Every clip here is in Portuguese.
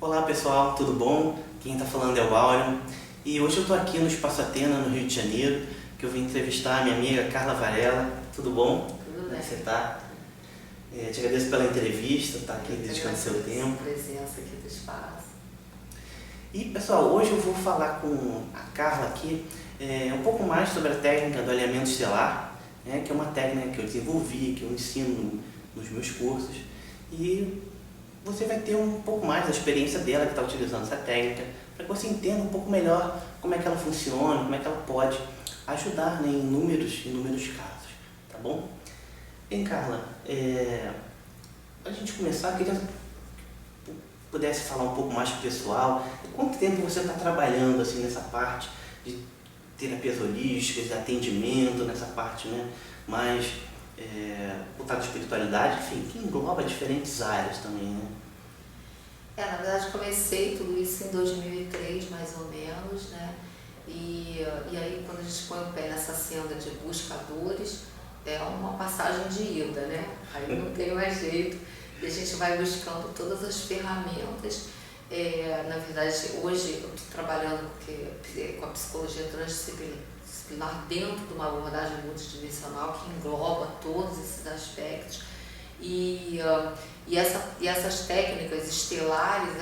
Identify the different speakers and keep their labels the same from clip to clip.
Speaker 1: Olá pessoal, tudo bom? Quem está falando é o Áureo e hoje eu estou aqui no Espaço Atena, no Rio de Janeiro, que eu vim entrevistar a minha amiga Carla Varela. Tudo bom?
Speaker 2: Tudo bem.
Speaker 1: Como você está? Te agradeço pela entrevista, tá aqui dedicando seu tempo.
Speaker 2: Presença aqui do espaço.
Speaker 1: E pessoal, hoje eu vou falar com a Carla aqui um pouco mais sobre a técnica do alinhamento estelar, que é uma técnica que eu desenvolvi, que eu ensino nos meus cursos, e você vai ter um pouco mais da experiência dela que está utilizando essa técnica, para que você entenda um pouco melhor como é que ela funciona, como é que ela pode ajudar, em inúmeros casos, tá bom? Bem, Carla, para a gente começar, eu queria que pudesse falar um pouco mais pro pessoal. Quanto tempo você está trabalhando assim nessa parte de terapias holísticas, de atendimento, nessa parte mais voltada à espiritualidade, enfim, que engloba diferentes áreas também, né?
Speaker 2: Na verdade comecei tudo isso em 2003, mais ou menos, né? E aí quando a gente põe o pé nessa senda de buscadores, é uma passagem de ida, né? Aí não tem mais jeito, e a gente vai buscando todas as ferramentas. Na verdade, hoje eu estou trabalhando com a psicologia transdisciplinar dentro de uma abordagem multidimensional que engloba todos esses aspectos. E essas técnicas estelares,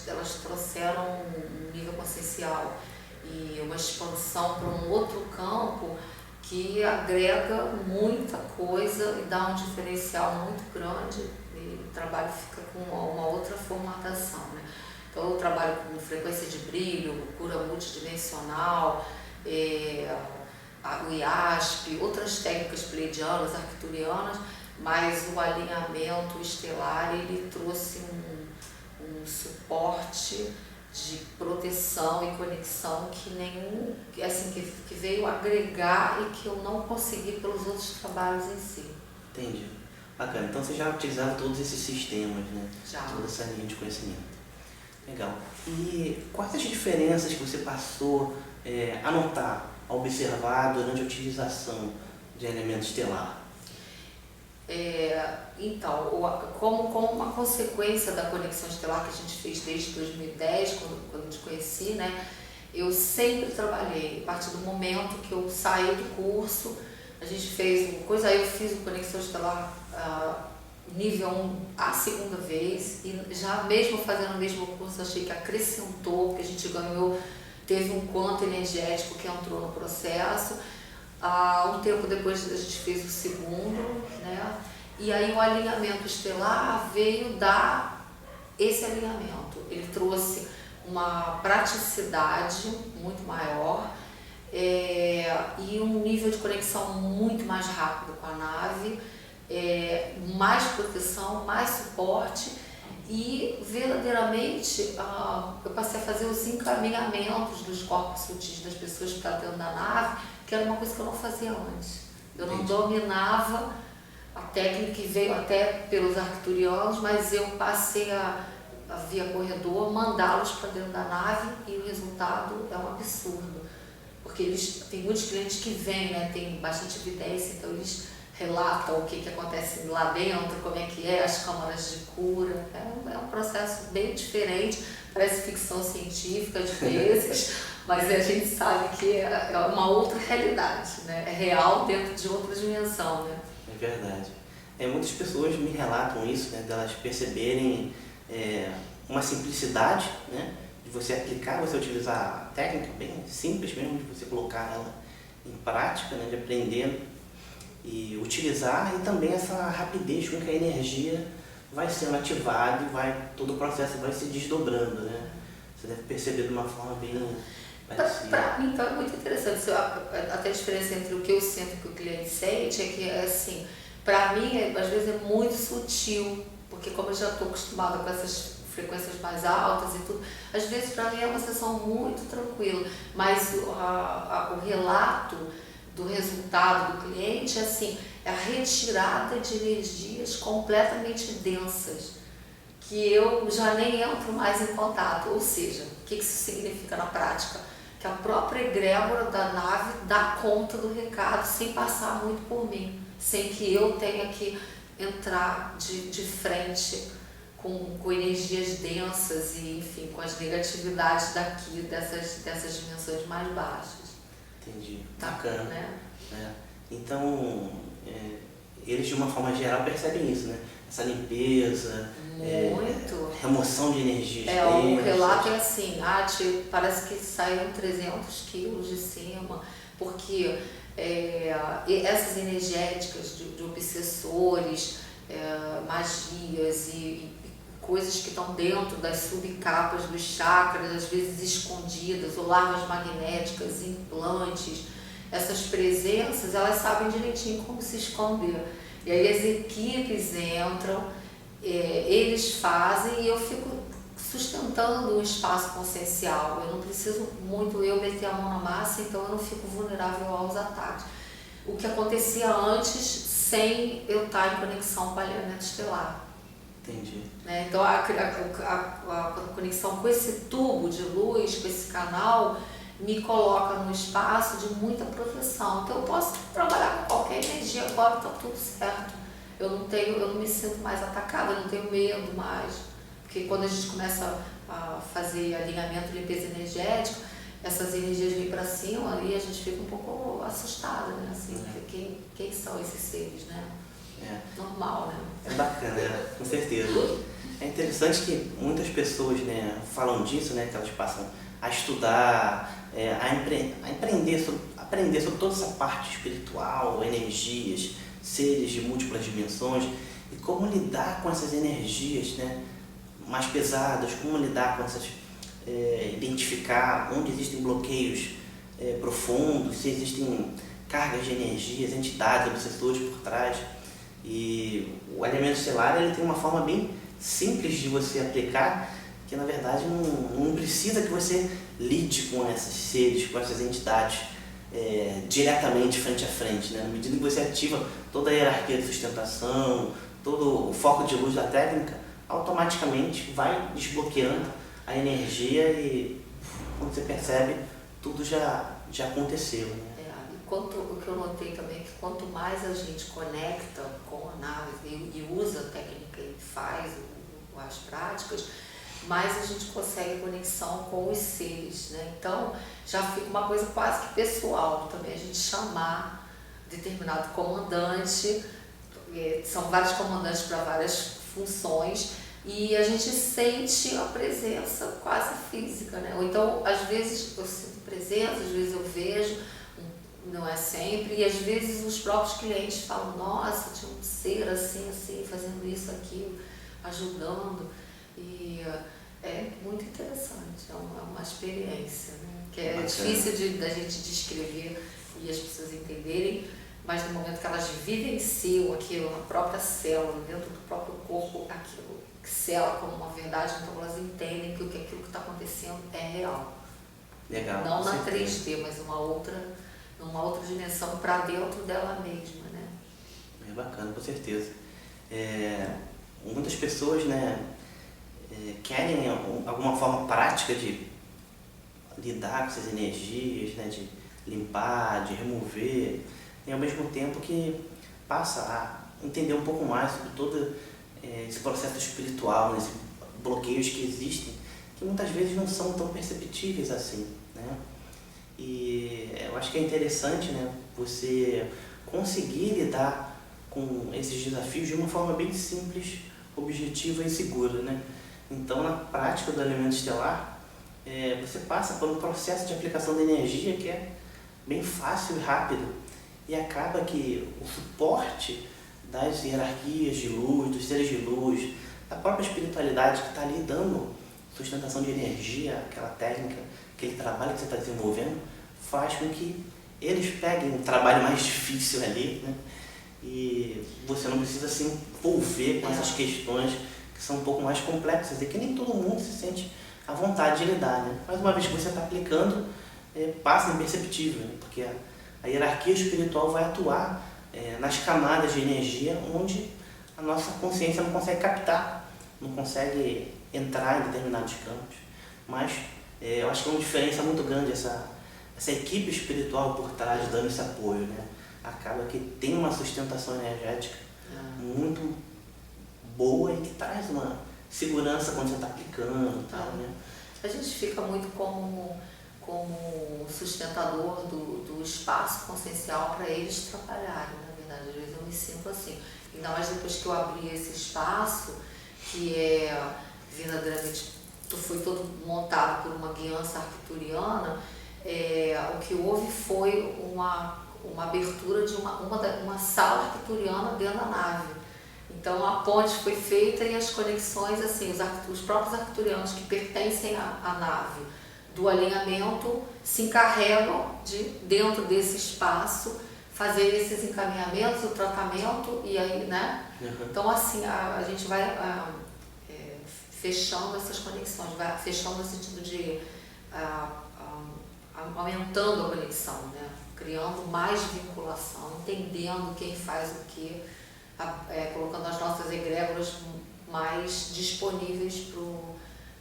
Speaker 2: elas trouxeram um nível consciencial e uma expansão para um outro campo que agrega muita coisa e dá um diferencial muito grande, e o trabalho fica com uma outra formatação, né? Então eu trabalho com frequência de brilho, cura multidimensional, o IASP, outras técnicas pleiadianas, arcturianas, mas o alinhamento estelar ele trouxe um suporte de proteção e conexão que veio agregar e que eu não consegui pelos outros trabalhos em si.
Speaker 1: Entendi. Bacana. Então você já utilizava todos esses sistemas, né?
Speaker 2: Já.
Speaker 1: Toda essa linha de conhecimento. Legal. E quais as diferenças que você passou a notar, a observar durante a utilização de elemento estelar?
Speaker 2: Então, como uma consequência da conexão estelar que a gente fez desde 2010, quando eu te conheci, né? Eu sempre trabalhei, a partir do momento que eu saí do curso, a gente fez uma coisa, aí eu fiz o Conexão Estelar nível 1 a segunda vez, e já mesmo fazendo o mesmo curso, achei que acrescentou, porque a gente ganhou, teve um quanto energético que entrou no processo. Um tempo depois a gente fez o segundo, né? E aí o alinhamento estelar veio dar esse alinhamento. Ele trouxe uma praticidade muito maior e um nível de conexão muito mais rápido com a nave, mais proteção, mais suporte, e verdadeiramente eu passei a fazer os encaminhamentos dos corpos sutis das pessoas para dentro da nave, que era uma coisa que eu não fazia antes. Eu não dominava a técnica que veio até pelos arcturianos, mas eu passei via corredor, mandá-los para dentro da nave, e o resultado é um absurdo. Porque tem muitos clientes que vêm, né, tem bastante evidência, então eles relatam o que acontece lá dentro, como é que as câmaras de cura. É um processo bem diferente, parece ficção científica de vezes, mas a gente sabe que é uma outra realidade, né? É real dentro de outra dimensão, né?
Speaker 1: É verdade. Muitas pessoas me relatam isso, né, delas perceberem uma simplicidade, né, de você aplicar, você utilizar a técnica bem simples mesmo, de você colocar ela em prática, né, de aprender e utilizar, e também essa rapidez com que a energia vai sendo ativada e todo o processo vai se desdobrando, né? Você deve perceber de uma forma bem parecida.
Speaker 2: Para mim, então, é muito interessante. Até a diferença entre o que eu sinto e o que o cliente sente é que, assim, para mim, às vezes é muito sutil, porque como eu já estou acostumada com essas frequências mais altas e tudo, às vezes para mim é uma sessão muito tranquila, mas o relato do resultado do cliente é a retirada de energias completamente densas, que eu já nem entro mais em contato. Ou seja, o que isso significa na prática? Que a própria egrégora da nave dá conta do recado sem passar muito por mim, sem que eu tenha que entrar de frente com energias densas e, enfim, com as negatividades daqui, dessas dimensões mais baixas.
Speaker 1: Entendi.
Speaker 2: Tá,
Speaker 1: Bacana.
Speaker 2: né?
Speaker 1: Então, eles de uma forma geral percebem isso, né? Essa limpeza,
Speaker 2: muito.
Speaker 1: remoção de energias
Speaker 2: O
Speaker 1: densas.
Speaker 2: relato é assim, parece que saíram 300 quilos de cima, porque essas energéticas de obsessores, magias e coisas que estão dentro das subcapas dos chakras, às vezes escondidas, ou larvas magnéticas, implantes, essas presenças, elas sabem direitinho como se esconder. E aí as equipes entram, eles fazem e eu fico sustentando um espaço consciencial. Eu não preciso muito eu meter a mão na massa, então eu não fico vulnerável aos ataques. O que acontecia antes, sem eu estar em conexão com o alinhamento estelar.
Speaker 1: Entendi.
Speaker 2: Né? Então a conexão com esse tubo de luz, com esse canal, me coloca num espaço de muita proteção. Então eu posso trabalhar com qualquer energia agora, está tudo certo. Eu não me sinto mais atacada, eu não tenho medo mais. Porque quando a gente começa a fazer alinhamento, limpeza energética, essas energias vêm para cima e a gente fica um pouco assustada, né? Assim, quem são esses seres, né? Normal, né?
Speaker 1: É bacana, com certeza. É interessante que muitas pessoas, né, falam disso, né, que elas passam a estudar, aprender sobre toda essa parte espiritual, energias, seres de múltiplas dimensões e como lidar com essas energias, né, mais pesadas, como lidar com essas, identificar onde existem bloqueios profundos, se existem cargas de energias, entidades, obsessores por trás. E o alinhamento estelar ele tem uma forma bem simples de você aplicar, que na verdade não precisa que você lide com esses seres, com essas entidades diretamente frente a frente, né? Na medida que você ativa toda a hierarquia de sustentação, todo o foco de luz da técnica, automaticamente vai desbloqueando a energia e quando você percebe, tudo já aconteceu, né?
Speaker 2: O que eu notei também é que quanto mais a gente conecta com a nave e usa a técnica e faz as práticas, mais a gente consegue conexão com os seres, né? Então já fica uma coisa quase que pessoal também, a gente chamar determinado comandante, são vários comandantes para várias funções, e a gente sente a presença quase física, né? Ou então, às vezes eu sinto presença, às vezes eu vejo, não é sempre, e às vezes os próprios clientes falam, nossa, tinha um ser assim, fazendo isso, aquilo, ajudando, e é muito interessante, é uma experiência, né? Que é difícil da gente descrever e as pessoas entenderem, mas no momento que elas vivenciam aquilo na própria célula, dentro do próprio corpo, aquilo que sela como uma verdade, então elas entendem que aquilo que está acontecendo é real.
Speaker 1: Legal.
Speaker 2: Não na 3D, mas numa outra dimensão para dentro dela mesma, né?
Speaker 1: É bacana, com certeza. Muitas pessoas, né, querem alguma forma prática de lidar com essas energias, né, de limpar, de remover, e ao mesmo tempo que passa a entender um pouco mais sobre todo esse processo espiritual, né, esses bloqueios que existem, que muitas vezes não são tão perceptíveis assim, né? E eu acho que é interessante, né, você conseguir lidar com esses desafios de uma forma bem simples, objetiva e segura, né? Então, na prática do alinhamento estelar, você passa por um processo de aplicação de energia que é bem fácil e rápido e acaba que o suporte das hierarquias de luz, dos seres de luz, da própria espiritualidade que está ali dando sustentação de energia, aquela técnica, aquele trabalho que você está desenvolvendo, faz com que eles peguem um trabalho mais difícil ali, né? E você não precisa se envolver com essas questões que são um pouco mais complexas e que nem todo mundo se sente à vontade de lidar, né? Mas uma vez que você está aplicando, passa imperceptível, né? Porque a hierarquia espiritual vai atuar nas camadas de energia onde a nossa consciência não consegue captar, não consegue entrar em determinados campos. Mas eu acho que é uma diferença muito grande essa equipe espiritual por trás dando esse apoio, né? Acaba que tem uma sustentação energética muito boa e que traz uma segurança quando você está aplicando e tal, né?
Speaker 2: A gente fica muito como sustentador do espaço consciencial para eles trabalharem, na verdade. Às vezes eu me sinto assim. Ainda mais depois que eu abri esse espaço, que é verdadeiramente, foi todo montado por uma guiança arcturiana, o que houve foi uma abertura de uma sala arcturiana dentro da nave. Então a ponte foi feita e as conexões, assim, os próprios arcturianos que pertencem à nave do alinhamento se encarregam de, dentro desse espaço, fazer esses encaminhamentos, o tratamento e aí, né?
Speaker 1: Uhum.
Speaker 2: Então assim, a gente vai fechando essas conexões, vai fechando no sentido de aumentando a conexão, né? Criando mais vinculação, entendendo quem faz o que, colocando as nossas egrégoras mais disponíveis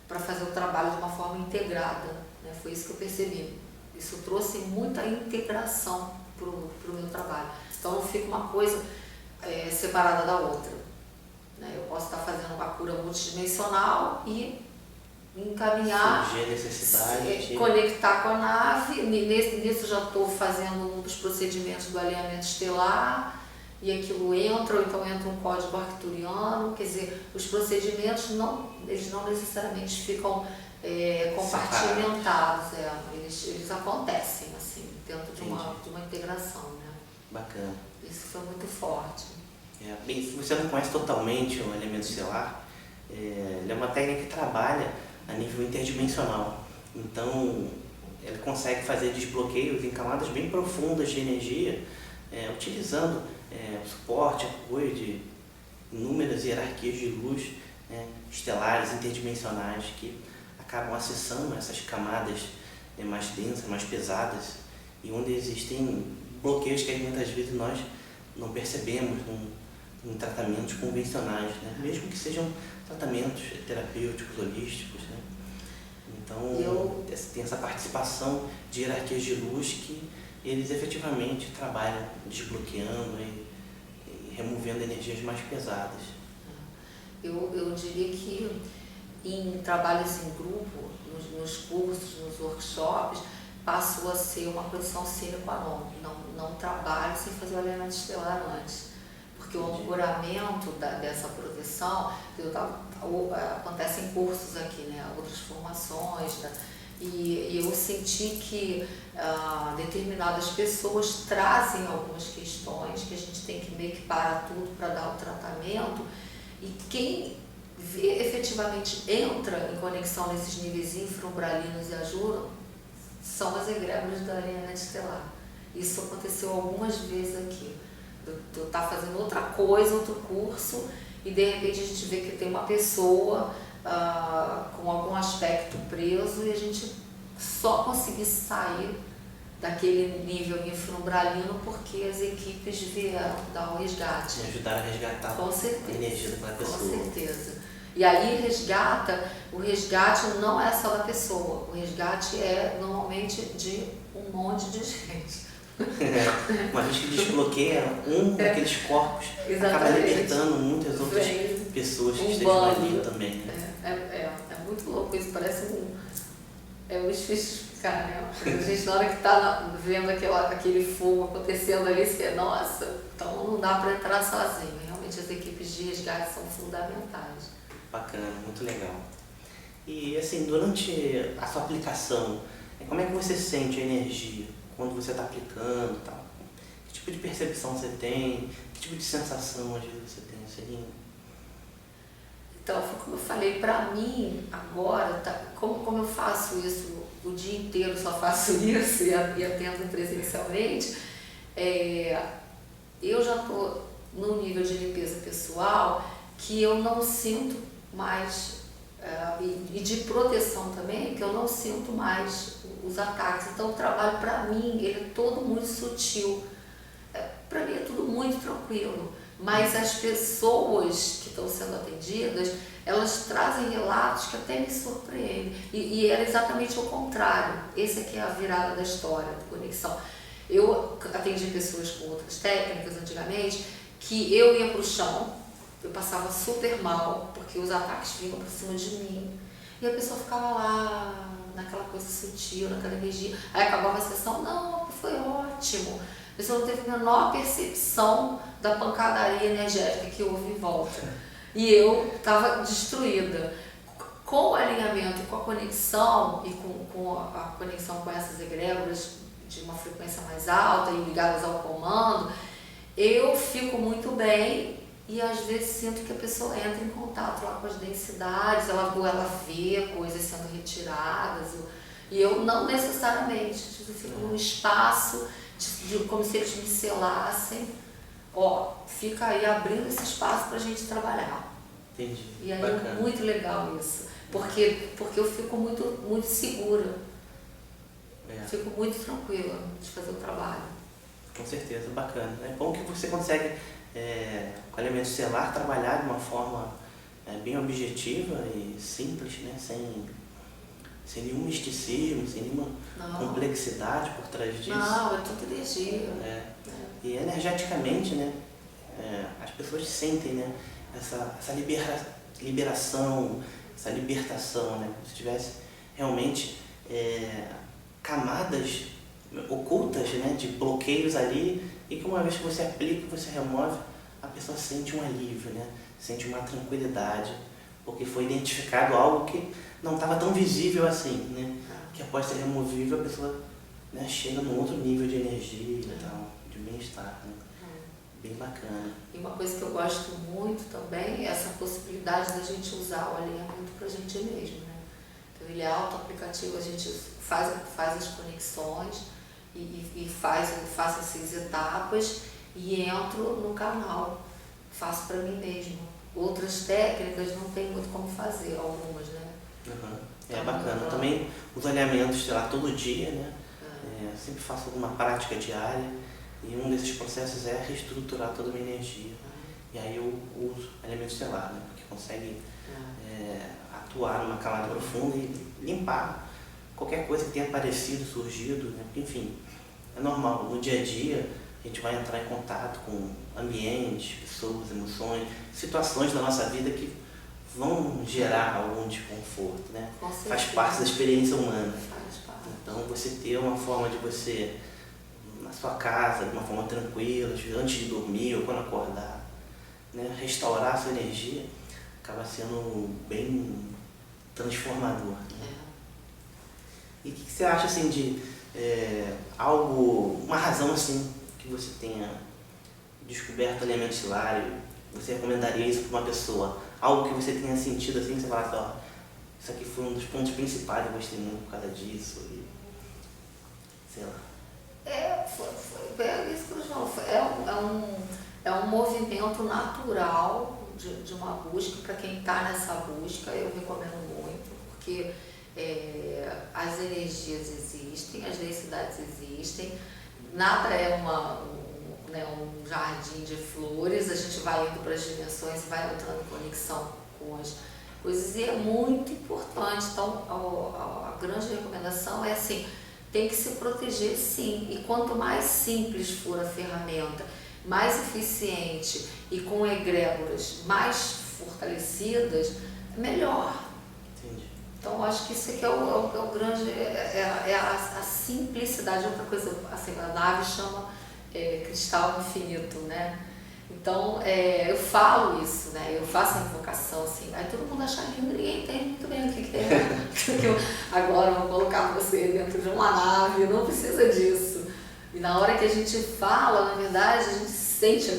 Speaker 2: para fazer o trabalho de uma forma integrada, né? Foi isso que eu percebi. Isso trouxe muita integração para o meu trabalho. Então não fica uma coisa separada da outra, né? Eu posso estar fazendo uma cura multidimensional e encaminhar, conectar com a nave. Nisso já estou fazendo um dos procedimentos do alinhamento estelar e aquilo entra, ou então entra um código arcturiano. Quer dizer, os procedimentos eles não necessariamente ficam compartimentados, eles acontecem assim, dentro de uma integração, né?
Speaker 1: Bacana.
Speaker 2: Isso foi muito forte.
Speaker 1: Bem, se você não conhece totalmente o alinhamento estelar, ele é uma técnica que trabalha a nível interdimensional. Então, ele consegue fazer desbloqueios em camadas bem profundas de energia, utilizando o suporte, apoio de inúmeras hierarquias de luz estelares, interdimensionais, que acabam acessando essas camadas mais densas, mais pesadas, e onde existem bloqueios que muitas vezes nós não percebemos em tratamentos convencionais, né? Mesmo que sejam tratamentos terapêuticos, holísticos, né? Então, tem essa participação de hierarquias de luz que eles efetivamente trabalham desbloqueando e removendo energias mais pesadas.
Speaker 2: Eu diria que em trabalhos em grupo, nos cursos, nos workshops, passou a ser uma condição sine qua non. Não trabalho sem fazer o alinhamento estelar antes. Porque o ancoramento dessa proteção acontece em cursos aqui, né? Outras formações, né? E eu senti que determinadas pessoas trazem algumas questões que a gente tem que meio que parar tudo para dar o tratamento, e quem efetivamente entra em conexão nesses níveis infraumbralinos e ajudam são as egrégoras do alinhamento estelar. Isso aconteceu algumas vezes aqui. Eu estar fazendo outra coisa, outro curso, e de repente a gente vê que tem uma pessoa com algum aspecto preso, e a gente só conseguir sair daquele nível infraumbralino porque as equipes vieram dar um resgate.
Speaker 1: E ajudaram a resgatar a energia daquela pessoa.
Speaker 2: Com certeza. E aí o resgate não é só da pessoa, o resgate é normalmente de um monte de gente.
Speaker 1: Uma vez que desbloqueia daqueles corpos, acaba libertando muitas outras pessoas que estejam ali também. Né?
Speaker 2: É muito louco isso, parece é difícil explicar, né? A gente, na hora que está vendo aquele fogo acontecendo ali, você pensa, nossa, então não dá para entrar sozinho. Realmente as equipes de resgate são fundamentais.
Speaker 1: Bacana, muito legal. E assim, durante a sua aplicação, como é que você sente a energia quando você está aplicando e tal? Que tipo de percepção você tem? Que tipo de sensação às vezes você tem assim?
Speaker 2: Então, como eu falei, para mim, agora, como eu faço isso o dia inteiro, só faço isso e atendo presencialmente, eu já estou num nível de limpeza pessoal que eu não sinto mais, e de proteção também, que eu não sinto mais os ataques. Então, o trabalho, para mim, ele é todo muito sutil. Para mim é tudo muito tranquilo. Mas as pessoas que estão sendo atendidas, elas trazem relatos que até me surpreendem. E era exatamente o contrário. Esse aqui é a virada da história, da conexão. Eu atendi pessoas com outras técnicas antigamente, que eu ia para o chão, eu passava super mal, porque os ataques vinham pra cima de mim. E a pessoa ficava lá, naquela coisa sutil, naquela energia. Aí acabava a sessão, não, foi ótimo. A pessoa não teve a menor percepção da pancadaria energética que houve em volta. E eu estava destruída. Com o alinhamento e com a conexão, e com a conexão com essas egrégoras de uma frequência mais alta e ligadas ao comando, eu fico muito bem e às vezes sinto que a pessoa entra em contato lá com as densidades, ela vê coisas sendo retiradas, e eu não necessariamente, eu fico num espaço como se eles me selassem, fica aí abrindo esse espaço para a gente trabalhar.
Speaker 1: Entendi.
Speaker 2: E aí
Speaker 1: Bacana.
Speaker 2: é muito legal isso, porque eu fico muito segura, fico muito tranquila de fazer o trabalho.
Speaker 1: Com certeza, bacana. É bom que você consegue, com o elemento estelar, trabalhar de uma forma bem objetiva e simples, né? Sem nenhum misticismo, sem nenhuma complexidade por trás disso.
Speaker 2: Não, é tudo energia.
Speaker 1: E energeticamente, né? As pessoas sentem, né? Essa liberação, essa libertação, né? Como se tivesse realmente camadas ocultas, né? De bloqueios ali, e que uma vez que você aplica, você remove, a pessoa sente um alívio, né? Sente uma tranquilidade, porque foi identificado algo que não estava tão visível assim, né? Que após ser removível, a pessoa, né, chega num outro nível de energia e tal, de bem-estar, né? Bem bacana.
Speaker 2: E uma coisa que eu gosto muito também é essa possibilidade da gente usar o alinhamento para a gente mesmo, né? Então ele é auto-aplicativo, a gente faz as conexões e faço essas etapas e entro no canal, faço para mim mesmo. Outras técnicas não tem muito como fazer, algumas, né?
Speaker 1: É bacana. Também os alinhamentos, sei lá, todo dia, né? Sempre faço alguma prática diária. E um desses processos é reestruturar toda a minha energia. E aí eu uso elemento estelar, né? Porque consegue atuar numa camada profunda e limpar qualquer coisa que tenha aparecido, surgido, né? Porque, enfim, é normal. No dia a dia, a gente vai entrar em contato com ambientes, pessoas, emoções, situações da nossa vida que vão gerar algum desconforto, né? Faz parte da experiência humana. Então, você ter uma forma de você, na sua casa, de uma forma tranquila, antes de dormir ou quando acordar, né, restaurar a sua energia, acaba sendo bem transformador, né? E o que você acha assim de uma razão assim que você tenha descoberto o elemento estelar e você recomendaria isso para uma pessoa? Algo que você tenha sentido assim, que você falasse, isso aqui foi um dos pontos principais, eu gostei muito por causa disso, e sei lá.
Speaker 2: Isso que eu falo, é um movimento natural de uma busca. Para quem está nessa busca, eu recomendo muito, porque as energias existem, as densidades existem, nada é um jardim de flores, a gente vai indo para as dimensões, vai entrando em conexão com as coisas, e é muito importante. Então, a grande recomendação é assim, tem que se proteger sim, e quanto mais simples for a ferramenta, mais eficiente e com egrégoras mais fortalecidas, melhor.
Speaker 1: Entendi.
Speaker 2: Então, acho que isso aqui é o grande, a simplicidade. Outra coisa, assim, a nave chama cristal infinito, né? Então, eu falo isso, né? Eu faço a invocação, assim, aí todo mundo acha lindo, ninguém entende muito bem o que é. Agora eu vou colocar você dentro de uma nave, não precisa disso. E na hora que a gente fala, na verdade, a gente sente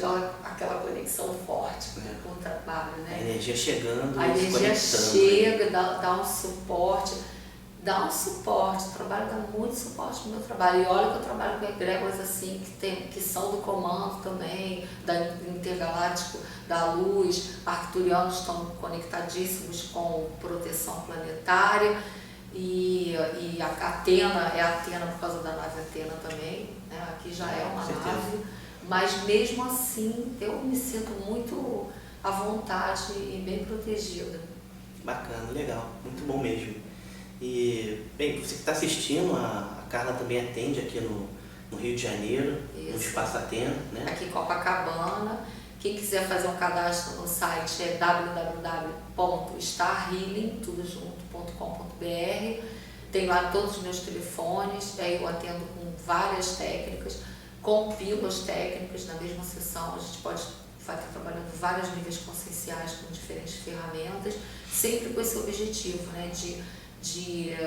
Speaker 2: aquela conexão forte com o trabalho, né?
Speaker 1: A energia chegando,
Speaker 2: a energia chega, dá um suporte. O trabalho dá muito suporte no meu trabalho. E olha que eu trabalho com egrégoras assim, que são do comando também, da Intergaláctico, da Luz, arcturianos estão conectadíssimos com proteção planetária, e a Atena é a Atena por causa da nave Atena também, né? Aqui já é uma nave, mas mesmo assim eu me sinto muito à vontade e bem protegida.
Speaker 1: Bacana, legal, muito bom mesmo. E, bem, você que está assistindo, a Carla também atende aqui no Rio de Janeiro, no Espaço Atena, né?
Speaker 2: Aqui em Copacabana, Quem quiser fazer um cadastro no site é www.starhealing.com.br. Tem lá todos os meus telefones, aí eu atendo com várias técnicas, compilo as técnicas na mesma sessão. A gente pode estar trabalhando vários níveis conscienciais com diferentes ferramentas, sempre com esse objetivo, né, de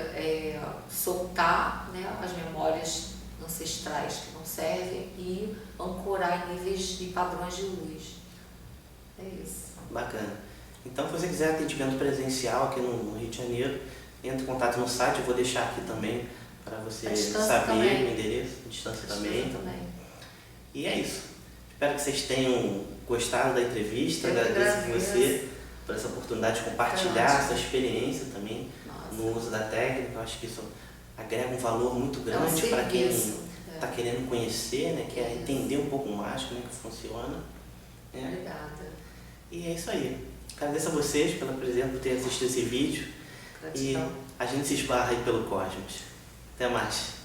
Speaker 2: soltar, né, as memórias ancestrais que não servem e ancorar em níveis e padrões de luz. É isso.
Speaker 1: Bacana. Então, se você quiser atendimento presencial aqui no Rio de Janeiro, entre em contato no site, eu vou deixar aqui também para você saber o endereço, a distância também. E é isso. Espero que vocês tenham gostado da entrevista, agradeço você por essa oportunidade de compartilhar essa experiência também no uso da técnica. Eu acho que isso agrega um valor muito grande para quem está querendo conhecer, né, quer entender um pouco mais como é que funciona. Né?
Speaker 2: Obrigada.
Speaker 1: E é isso aí. Agradeço a vocês pela presença, por ter assistido esse vídeo. Gratidão. E a gente se esbarra aí pelo Cosmos. Até mais.